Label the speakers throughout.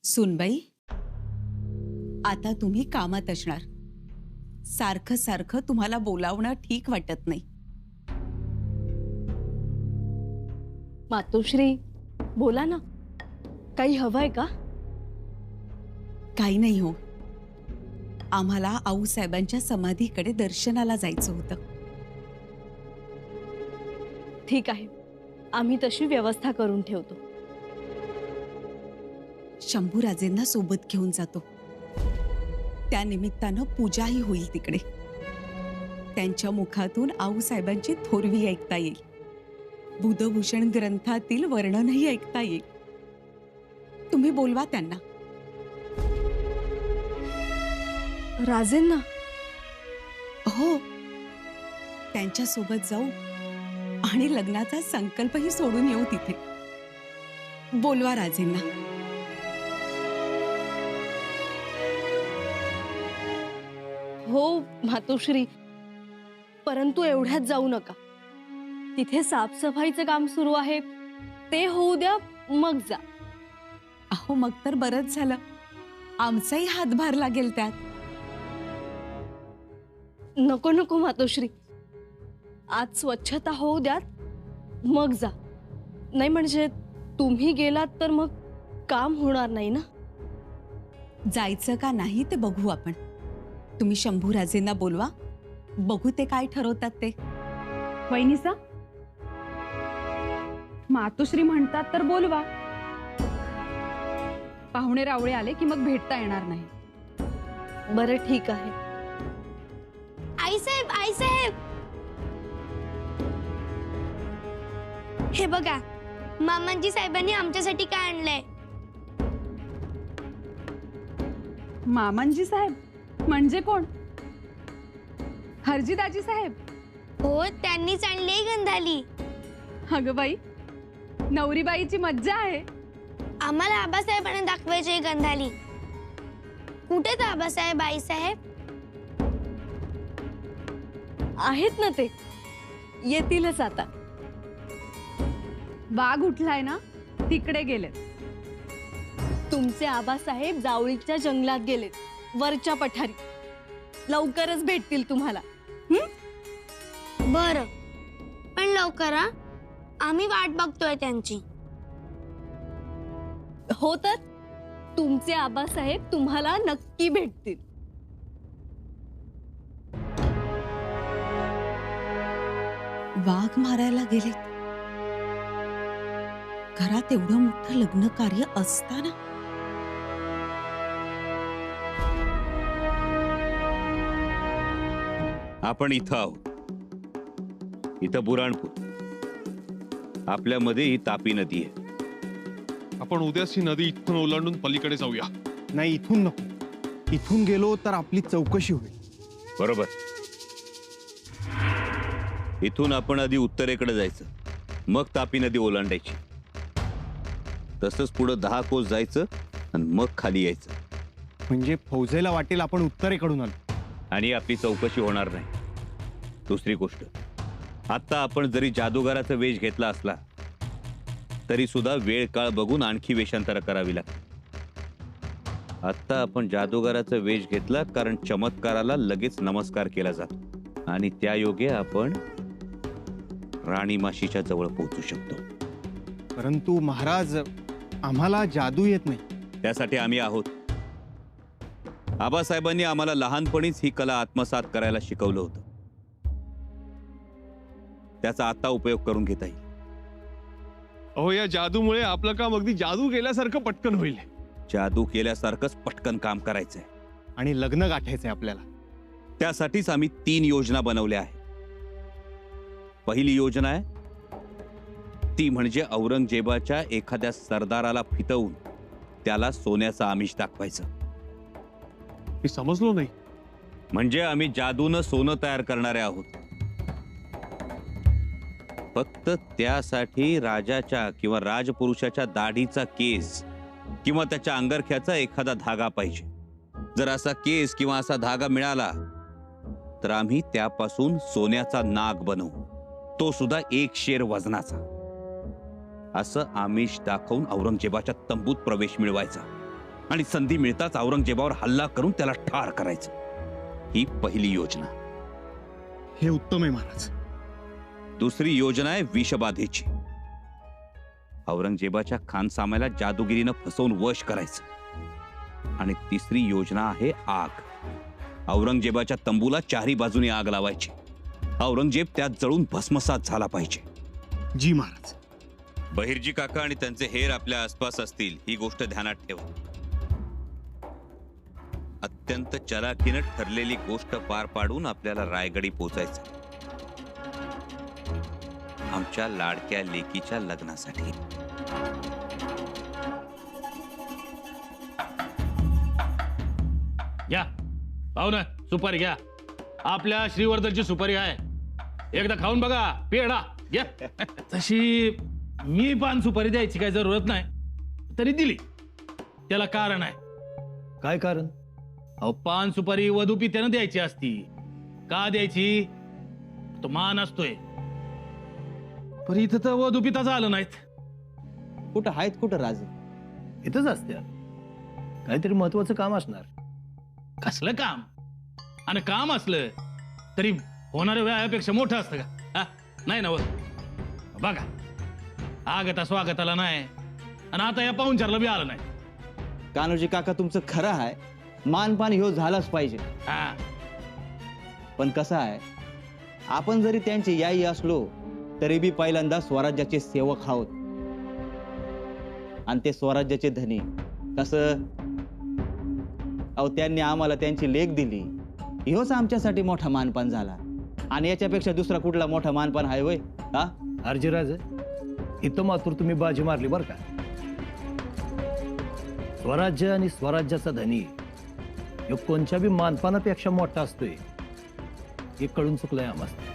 Speaker 1: सुनबाई, आता तुम्ही कामात असणार. सारखं सारखं तुम्हाला बोलावणं ठीक वाटत नाही.
Speaker 2: मातोश्री, बोला ना. काही हवंय का?
Speaker 1: काही नाही हो. आम्हाला आऊसाहेबांच्या समाधीकडे दर्शनाला जायचं होतं.
Speaker 2: ठीक आहे, आम्ही तशी व्यवस्था करून ठेवतो.
Speaker 1: शंभूराजेंना सोबत घेऊन जातो. त्या निमित्तानं पूजाही होईल तिकडे. त्यांच्या मुखातून आऊसाहेबांची थोरवी ऐकता येईल. बुधभूषण ग्रंथातील वर्णनही ऐकता येईल. तुम्ही बोलवा त्यांना.
Speaker 2: राजेंना?
Speaker 1: हो, त्यांच्या सोबत जाऊ आणि लग्नाचा संकल्पही सोडून येऊ तिथे. बोलवा राजेंना.
Speaker 2: हो मातोश्री, परंतु एवढ्यात जाऊ नका. तिथे साफसफाईचं काम सुरू आहे, ते होऊ द्या, मग जा.
Speaker 1: अहो, मग तर बरंच झालं. आमचाही हातभार लागेल त्यात.
Speaker 2: नको नको मातोश्री, आज स्वच्छता होऊ द्यात, मग जा. नाही म्हणजे तुम्ही गेलात तर मग काम होणार नाही ना.
Speaker 1: जायचं का नाही ते बघू आपण. तुम्ही शंभूराजेंना बोलवा, बघू ते काय ठरवतात ते.
Speaker 3: वहिनीसा, मातोश्री म्हणतात तर बोलवा. पाहुणे रावळे आले की मग भेटता येणार नाही.
Speaker 2: बरं ठीक आहे.
Speaker 4: आईसाहेब, आईसाहेब, हे बघा, मामांजी साहेबांनी आमच्यासाठी काय आणलंय.
Speaker 3: मामांजी साहेब म्हणजे कोण? हरजीदाजी साहेब?
Speaker 4: हो, त्यांनीच आणली गंधाली.
Speaker 3: अगं बाई, नवरीबाईची मज्जा आहे.
Speaker 4: आम्हाला आबासाहेबांना दाखवायची गंधाली. कुठे तर आबासाहेब, आईसाहेब?
Speaker 2: आहेत ना, ते येतीलच आता.
Speaker 3: वाघ उठलाय ना, तिकडे गेलेत.
Speaker 2: तुमचे आबासाहेब जावळीच्या जंगलात गेलेत, वरच्या पठारी. लवकरच भेटतील तुम्हाला.
Speaker 4: बर, पण लवकर हा. आम्ही वाट बघतोय त्यांची.
Speaker 2: हो तर तुमचे आबासाहेब तुम्हाला नक्की भेटतील.
Speaker 1: वाघ मारायला गेलेत. घरात एवढं मोठं लग्न कार्य असताना.
Speaker 5: आपण इथं आहोत. इथं बुराणपूर. आपल्यामध्ये ही तापी नदी आहे.
Speaker 6: आपण उद्याच ही नदी इथून ओलांडून पलीकडे जाऊया.
Speaker 7: नाही, इथून नको. इथून गेलो तर आपली चौकशी होईल.
Speaker 5: बरोबर. इथून आपण आधी उत्तरेकडे जायचं, मग तापी नदी ओलांडायची. तसंच पुढे 10 कोस जायचं आणि मग खाली यायचं.
Speaker 7: म्हणजे फौजेला वाटेल आपण उत्तरेकडून आलो.
Speaker 5: आणि आपली चौकशी होणार नाही. दुसरी गोष्ट, आता आपण जरी जादूगाराचा वेश घेतला असला तरी सुद्धा वेळ काळ बघून आणखी वेशांतर करावी लागते. आता आपण जादूगाराचा वेश घेतला कारण चमत्काराला लगेच नमस्कार केला जातो आणि त्या योगे आपण राणी माशीच्या जवळ पोहोचू शकतो.
Speaker 7: परंतु महाराज, आम्हाला जादू येत नाही.
Speaker 5: त्यासाठी आम्ही आहोत. आबासाहेबांनी आम्हाला लहानपणीच ही कला आत्मसात करायला शिकवलं होतं. त्याचा आता उपयोग करून घेता येईल.
Speaker 6: अहो, या जादूमुळे आपलं काम अगदी जादू केल्यासारखं पटकन होईल.
Speaker 5: जादू केल्यासारखंच पटकन काम करायचंय
Speaker 7: आणि लग्न गाठायचंय आपल्याला.
Speaker 5: त्यासाठीच आम्ही 3 योजना बनवल्या आहेत. पहिली योजना आहे ती म्हणजे औरंगजेबाच्या एखाद्या सरदाराला फितवून त्याला सोन्याचं आमिष दाखवायचं.
Speaker 6: मी समजलो नाही.
Speaker 5: म्हणजे आम्ही जादूनं सोनं तयार करणारे आहोत. फक्त त्यासाठी राजाच्या किंवा राजपुरुषाच्या दाढीचा केस किंवा त्याच्या अंगरख्याचा एखादा धागा पाहिजे. जर असा केस किंवा असा धागा मिळाला तर आम्ही त्यापासून सोन्याचा नाग बनवू, तो सुद्धा 1 शेर वजनाचा. असं आमिष दाखवून औरंगजेबाच्या तंबूत प्रवेश मिळवायचा. आणि संधी मिळताच औरंगजेबावर हल्ला करून त्याला ठार करायचं. ही पहिली योजना.
Speaker 7: हे उत्तम आहे महाराज.
Speaker 5: दुसरी योजना आहे विषबाधेची. औरंगजेबाच्या खानसाम्याला जादूगिरीनं फसवून वश करायचं. आणि तिसरी योजना आहे आग. औरंगजेबाच्या तंबूला चारी बाजूनी आग लावायची. औरंगजेब त्यात जळून भस्मसात झाला पाहिजे.
Speaker 7: जी महाराज.
Speaker 5: बहिर्जी काका आणि त्यांचे हेर आपल्या आसपास असतील ही गोष्ट ध्यानात ठेवा. अत्यंत चलाखीनं ठरलेली गोष्ट पार पाडून आपल्याला रायगडी पोचायचं. आमच्या लाडक्या लेकीच्या लग्नासाठी.
Speaker 8: घ्या पाहुणा सुपारी घ्या. आपल्या श्रीवर्धनची सुपारी आहे. एकदा खाऊन बघा. पेढा घ्या. तशी मी पान सुपारी द्यायची काही जरूरत नाही, तरी दिली. त्याला कारण आहे.
Speaker 9: काय कारण?
Speaker 8: अहो पान सुपारी वधू पित्यानं द्यायची असती. का द्यायची? तो मान असतोय. पण इथं तर वधू पिता झालं नाहीत.
Speaker 9: कुठं आहेत कुठं राजे? इथंच असत्या. काहीतरी महत्वाचं काम असणार.
Speaker 8: कसलं काम? आणि काम असलं तरी होणाऱ्या व्यायापेक्षा मोठं असतं का? हा? नाही ना. बघा आगता स्वागताला नाही आणि आता या पाहुणचारला बी आलं नाही.
Speaker 9: कान्होजी काका तुमचं खरं आहे. मानपान ह्यो झालाच पाहिजे.
Speaker 8: हा
Speaker 9: पण कसं आहे, आपण जरी त्यांचे याई असलो तरी बी पहिल्यांदा स्वराज्याचे सेवक आहोत. आणि ते स्वराज्याचे धनी. कसं? अहो त्यांनी आम्हाला त्यांची लेख दिली. ह्योच आमच्यासाठी मोठा मानपान झाला. आणि याच्यापेक्षा दुसरा कुठला मोठा मानपान आहे होय? हा
Speaker 10: अर्जीराज, इथं मात्र तुम्ही बाजी मारली बर का. स्वराज्य आणि स्वराज्याचा धनी ह्यो कोणत्या बी मानपानापेक्षा मोठा असतोय हे कळून चुकलंय आम्हाला.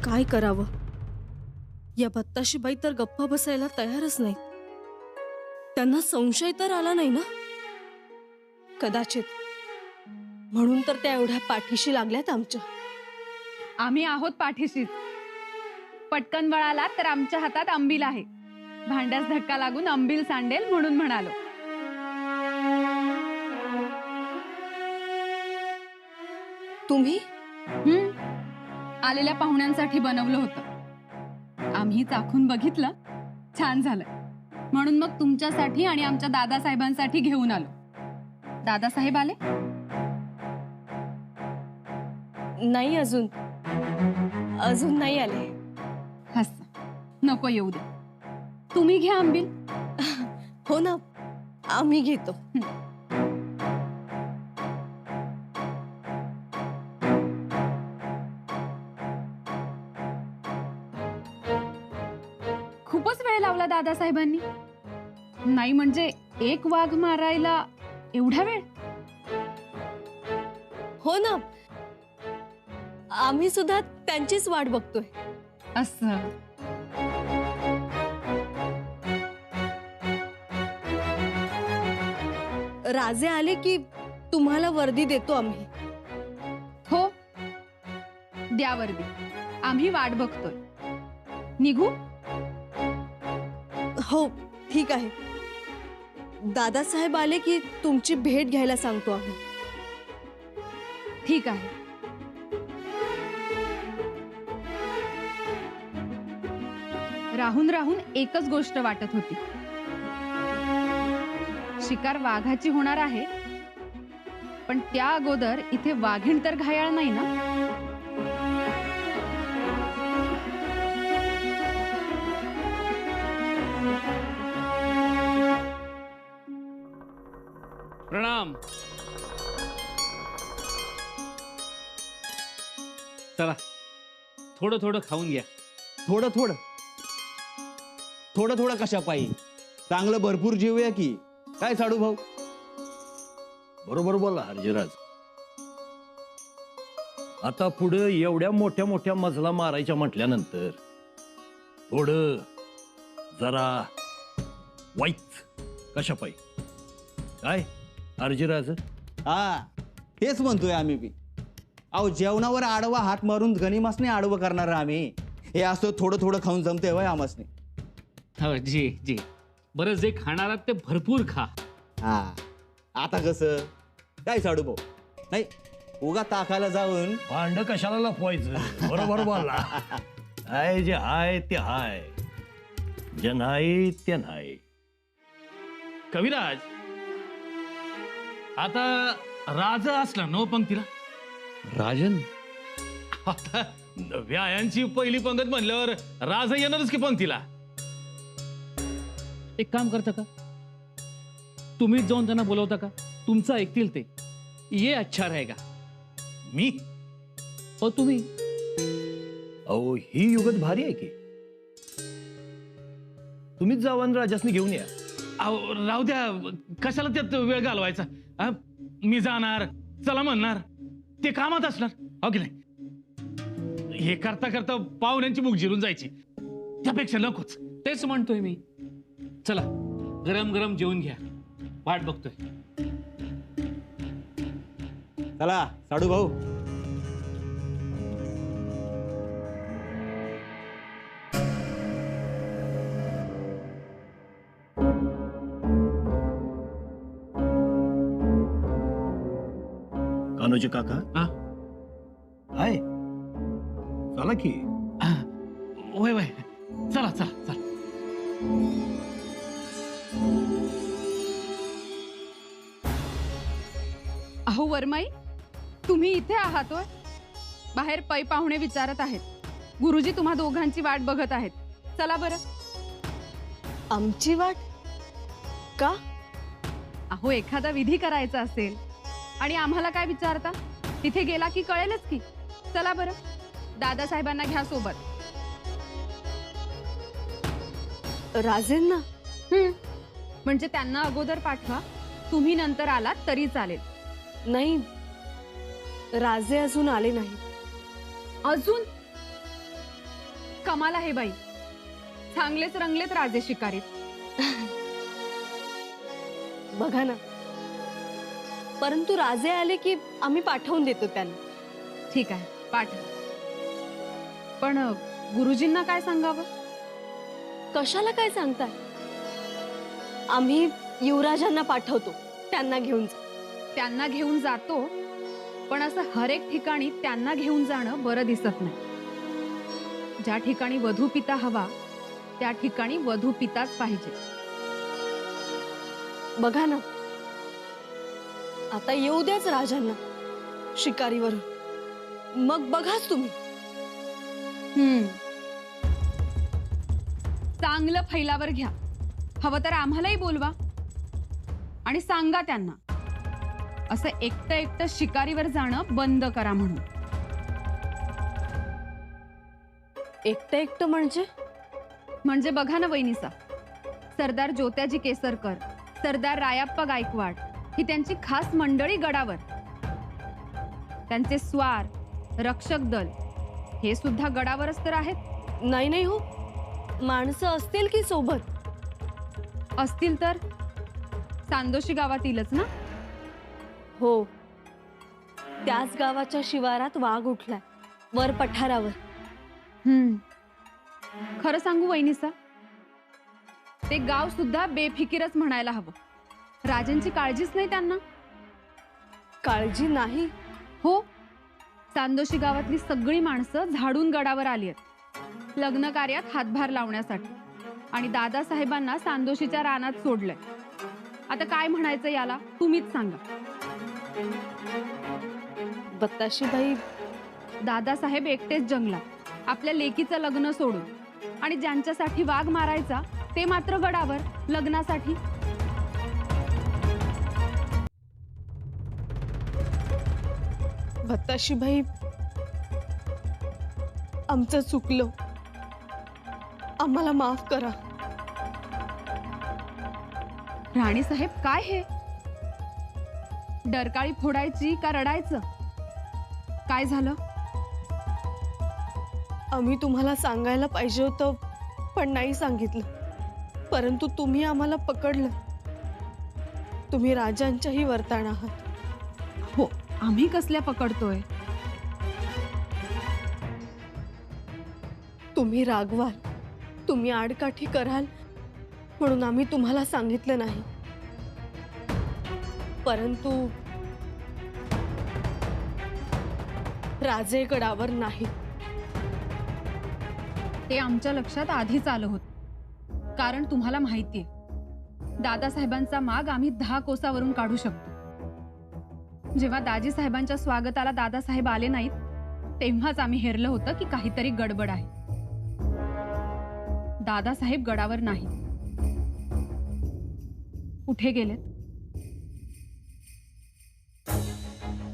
Speaker 2: काय करावं? या बत्ताशीबाई तर गप्पा बसायला तयारच नाही. त्यांना संशय तर आला नाही ना? कदाचित म्हणून तर त्या एवढ्या पाठीशी लागल्यात आमच्या.
Speaker 3: आम्ही आहोत पाठीशीच. पटकन वळाला तर आमच्या हातात अंबील आहे. भांड्यास धक्का लागून अंबील सांडेल म्हणून म्हणालो.
Speaker 2: तुम्ही
Speaker 3: आलेल्या पाहुण्यांसाठी बनवलं होतं. आम्ही चाखून बघितलं, छान झालं म्हणून मग तुमच्यासाठी आणि आमच्या दादासाहेबांसाठी घेऊन आलो. दादासाहेब आले?
Speaker 2: नाही, अजून नाही आले.
Speaker 3: हस नको येऊ दे. तुम्ही घ्या आंबील.
Speaker 2: हो ना, आम्ही घेतो.
Speaker 3: खूपच वेळ लावला दादासाहेबांनी. नाही म्हणजे एक वाघ मारायला एवढा वेळ?
Speaker 2: हो ना, आम्ही सुद्धा त्यांचीच वाट बघतोय.
Speaker 3: असं
Speaker 2: राजे आले की तुम्हाला वर्दी देतो आम्ही.
Speaker 3: हो, द्या वर्दी. आम्ही वाट बघतोय. निघू?
Speaker 2: हो ठीक आहे. दादासाहेब आले की तुमची भेट घ्यायला सांगतो आम्ही.
Speaker 3: ठीक आहे. राहून राहून एकच गोष्ट वाटत होती. शिकार वाघाची होणार आहे, पण त्या अगोदर इथे वाघीण तर घायाळ नाही ना?
Speaker 8: प्रणाम. चला थोडं थोडं खाऊन घ्या.
Speaker 9: थोडं थोडं थोडं थोडं कशा पाहिजे? चांगलं भरपूर जेवूया की काय साडू भाऊ?
Speaker 10: बरोबर बोला अर्जीराज. आता पुढे एवढ्या मोठ्या मोठ्या मजला मारायच्या म्हटल्यानंतर थोडं जरा वाईट कशा पाहिजे काय अर्जीराज?
Speaker 9: हा तेच म्हणतोय आम्ही बी. अहो जेवणावर आडवा हात मारून गनिमासने आडवं करणार आम्ही. हे असं थोडं थोडं खाऊन जमते वय आमासने.
Speaker 8: हो जी जी. बरं जे खाणार आहात ते भरपूर खा.
Speaker 9: हा आता कसं काय साडू भाऊ नाही उगा ताकाला जाऊन
Speaker 10: भांड कशाला लपवायचं बरोबर बोलला. हाय जे हाय ते हाय, जे नाही ते नाही.
Speaker 8: कविराज, आता राज असला नो पंक्तीला.
Speaker 6: राजन
Speaker 8: आता व्यायांची पहिली पंगत म्हणल्यावर राज येणारच की पंक्तीला. एक काम करता का, तुम्हीच जाऊन त्यांना बोलवता का? तुमचं ऐकतील ते. ये अच्छा रहेगा. मी तुम्ही
Speaker 10: अहो ही युगत भारी आहे की. तुम्हीच जावान राजासनी घेऊन या.
Speaker 8: अहो, राहू द्या, कशाला त्यात वेळ घालवायचा. हा? मी जाणार, चला म्हणणार, ते कामात असणार हो की नाही. हे करता करता पाहुण्यांची मुख जिरून जायची, त्यापेक्षा नकोच. तेच म्हणतोय मी. चला गरम गरम जेवून घ्या, वाट बघतोय.
Speaker 9: चला साडू भाऊ.
Speaker 10: कान्होजी काका
Speaker 8: हा?
Speaker 10: हाय चला की.
Speaker 8: वय वय, चला चला चला.
Speaker 3: अहो वर्माई, तुम्ही इथे आहात होय? बाहेर पै पाहुणे विचारत आहेत. गुरुजी तुम्हा दोघांची वाट बघत आहेत. चला बरं.
Speaker 2: आमची वाट का?
Speaker 3: अहो एखादा विधी करायचा असेल आणि आम्हाला काय विचारता? तिथे गेला की कळेलच की. चला बरं, दादासाहेबांना घ्या सोबत.
Speaker 2: राजेंना?
Speaker 3: म्हणजे त्यांना अगोदर पाठवा, तुम्ही नंतर आलात तरी चालेल.
Speaker 2: नाही, राजे अजून आले नाही.
Speaker 3: अजून? कमाल आहे बाई, चांगलेच रंगलेत राजे शिकारीत.
Speaker 2: बघा ना, परंतु राजे आले की आम्ही पाठवून देतो त्यांना.
Speaker 3: ठीक आहे, पाठवा. पण गुरुजींना काय सांगावं?
Speaker 2: कशाला काय सांगताय? आम्ही युवराजांना पाठवतो, त्यांना घेऊन जा.
Speaker 3: त्यांना घेऊन जातो, पण असं हर एक ठिकाणी त्यांना घेऊन जाणं बरं दिसत नाही. ज्या ठिकाणी वधू पिता हवा त्या ठिकाणी वधू पिताच पाहिजे.
Speaker 2: बघा ना, आता येऊ द्याच राजांना शिकारीवरून, मग बघाच तुम्ही.
Speaker 3: चांगलं फैलावर घ्या. हवं तर आम्हालाही बोलवा आणि सांगा त्यांना असं एकटं एकटं शिकारीवर जाणं बंद करा म्हणून.
Speaker 2: एकटं एकटं म्हणजे?
Speaker 3: म्हणजे बघा ना वैनिसा, सरदार ज्योत्याजी केसरकर, सरदार रायाप्पा गायकवाड ही त्यांची खास मंडळी गडावर. त्यांचे स्वार, रक्षक दल हे सुद्धा गडावरच तर आहेत.
Speaker 2: नाही नाही हो, माणसं असतील की सोबत?
Speaker 3: असतील तर सांदोशी गावातीलच ना?
Speaker 2: हो, त्याच गावाच्या शिवारात वाघ उठलाय, वर पठारावर.
Speaker 3: खरं सांगू वैनिसा, ते गाव सुद्धा बेफिकीरच म्हणायला हवं. राजांची काळजीच नाही त्यांना.
Speaker 2: काळजी नाही?
Speaker 3: हो, सांदोशी गावातली सगळी माणसं झाडून गडावर आली आहेत लग्न कार्यात हातभार लावण्यासाठी, आणि दादासाहेबांना सांदोशीच्या रानात सोडलंय. आता काय म्हणायचं याला, तुम्हीच सांगा.
Speaker 2: बत्ताशीबाई,
Speaker 3: दादासाहेब एकटेच जंगलात आपल्या लेकीचं लग्न सोडून, आणि ज्यांच्यासाठी वाघ मारायचा ते मात्र गडावर लग्नासाठी.
Speaker 2: बत्ताशीबाई, आमचं चुकलं, आम्हाला माफ करा.
Speaker 3: राणी साहेब, काय हे डरकाळी फोडायची का रडायचं? काय झालं?
Speaker 2: आम्ही तुम्हाला सांगायला पाहिजे होतं, पण नाही सांगितलं. परंतु तुम्ही आम्हाला पकडलं. तुम्ही राजांच्याही वर्ताण आहात.
Speaker 3: हो, आम्ही कसल्या पकडतोय?
Speaker 2: तुम्ही रागवाल, तुम्ही आडकाठी कराल म्हणून आम्ही तुम्हाला सांगितलं नाही. परंतु राजेगडावर नाही.
Speaker 3: ते आमच्या लक्षात आधीच आलं होतं. कारण तुम्हाला माहितीये, दादासाहेबांचा माग आम्ही 10 कोसावरून काढू शकतो. जेव्हा दाजी साहेबांच्या स्वागताला दादासाहेब आले नाहीत, तेव्हाच आम्ही हेरलं होतं की काहीतरी गडबड आहे. दादासाहेब गडावर नाही. कुठे गेलेत?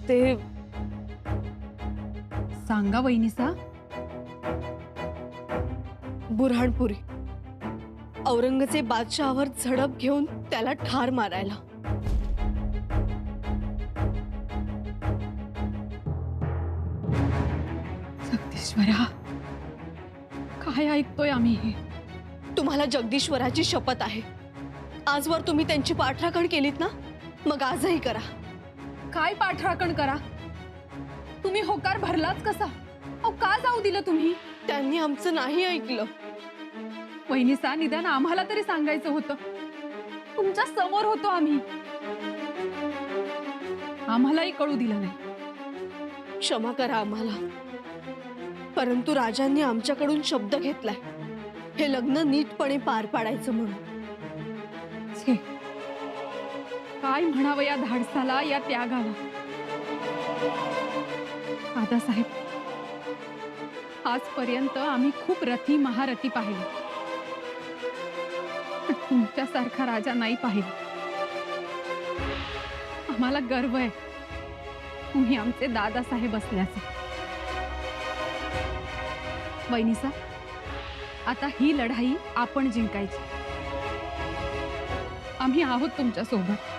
Speaker 2: ते
Speaker 3: सांगा वहिनीसा.
Speaker 2: बुऱ्हाणपुरी औरंगजेब बादशहावर झडप घेऊन त्याला ठार मारायला.
Speaker 3: जगदीश्वरा, काय ऐकतोय आम्ही हे?
Speaker 2: तुम्हाला जगदीश्वराची शपथ आहे. आजवर तुम्ही त्यांची पाठराखण केलीत ना, मग आजही करा.
Speaker 3: काय पाठराखण करा? तुम्ही होकार भरलाच कसा? अहो, का जाऊ दिलं तुम्ही?
Speaker 2: त्यांनी आमचं नाही ऐकलं.
Speaker 3: वहिनीसा, निदान आम्हाला तरी सांगायचं होतं. तुमच्या समोर होतो आम्ही. आम्हालाही कळू दिलं नाही.
Speaker 2: क्षमा करा आम्हाला. परंतु राजांनी आमच्याकडून शब्द घेतलाय, हे लग्न नीटपणे पार पाडायचं म्हणून.
Speaker 3: छे, काय म्हणावं या धाडसाला, या त्यागाला. दादासाहेब, आजपर्यंत आम्ही खूप रथी महारथी पाहिले, पण तुमच्यासारखा राजा नाही पाहिला. आम्हाला गर्व आहे तुम्ही आमचे दादासाहेब असल्याचे. वहिनीसा, आता ही लढाई आपण जिंकायची. आम्ही आहोत तुमच्या सोबत.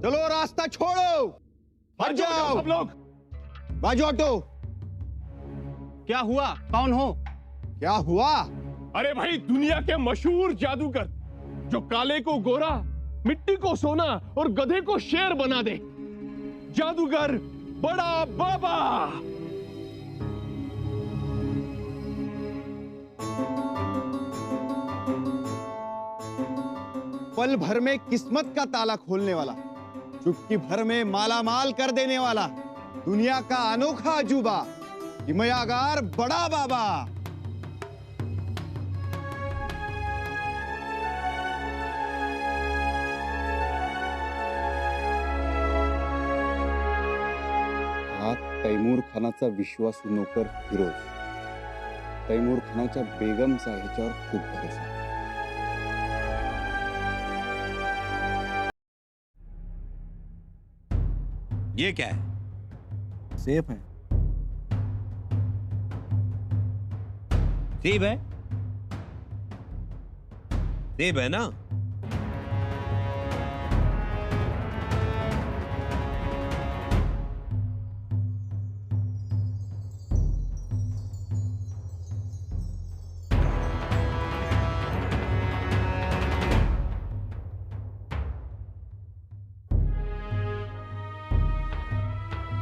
Speaker 7: चलो रास्ता छोड़ो, हट जाओ
Speaker 6: सब लोग.
Speaker 7: बाजू हटो.
Speaker 9: क्या हुआ? कौन हो?
Speaker 7: क्या हुआ?
Speaker 6: अरे भाई, दुनिया के मशहूर जादूगर जो काले को गोरा, मिट्टी को सोना और गधे को शेर बना दे, जादूगर बड़ा बाबा.
Speaker 7: पल भर में किस्मत का ताला खोलने वाला, चुटकी भर में माला माल कर देने वाला, दुनिया का अनोखा अजूबा, हिमयागार बड़ा बाबा. हा तैमूर खानाचा विश्वासू नोकर फिरोज. तैमूर खानाच्या बेगमचा ह्याच्यावर खूप भरोसा.
Speaker 5: ये क्या है?
Speaker 7: सेफ है.
Speaker 5: सेब है? सेब है ना?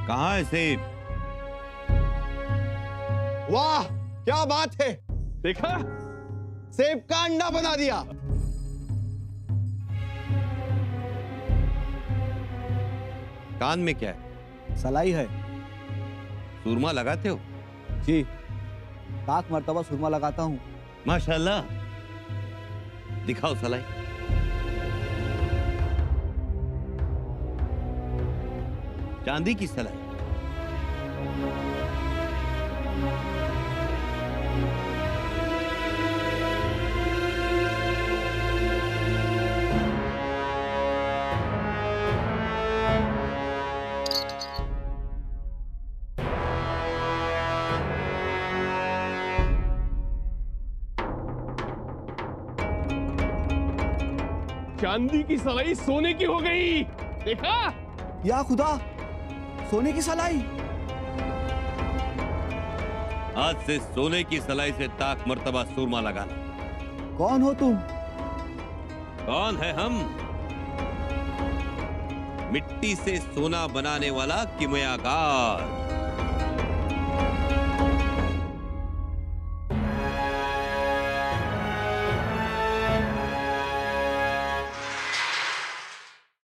Speaker 5: कहाँ है सेब?
Speaker 7: वाह, क्या बात है.
Speaker 6: देखा,
Speaker 7: सेब का अंडा बना दिया.
Speaker 5: कान में क्या है?
Speaker 9: सलाई है
Speaker 5: सुरमा लगाते हो?
Speaker 9: जी, 7 मर्तबा सुरमा लगाता हूँ.
Speaker 5: माशाल्लाह. दिखाओ सलाई. चांदी की सलाई.
Speaker 6: चांदी की सलाई सोने की हो गई. देखा,
Speaker 9: या खुदा, सोने की सलाई.
Speaker 5: आज से सोने की सलाई से ताक मर्तबा सुरमा लगाना.
Speaker 9: कौन हो तुम?
Speaker 5: कौन है हम? मिट्टी से सोना बनाने वाला किमयागार।